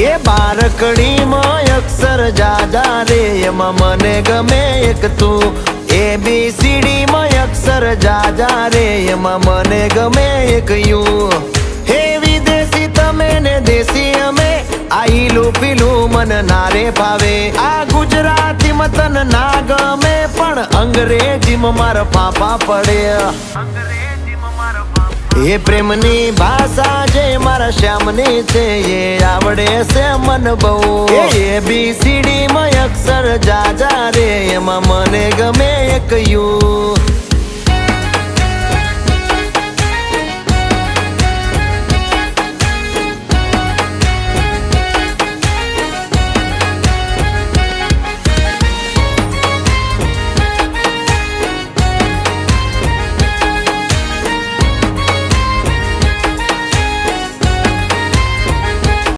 એ બારકડીમાં અક્ષર જાજા રે એમાં મને ગમે એક તું ABCD માં અક્ષર જાજા રે એમાં મને ગમે એક યુ હે વિદેશી તમે ને દેશી અમે આ ઈલું પીલું મન નારે ભાવે આ ગુજરાતી મતન ના ગમે પણ અંગ્રેજીમાં મારા પાપા પડે એ પ્રેમની ભાષા જે મારા શ્યામની છે એ આવડે છે મન બહુ ABCD માં અક્ષર જાજા રે એમાં મને ગમે એક યુ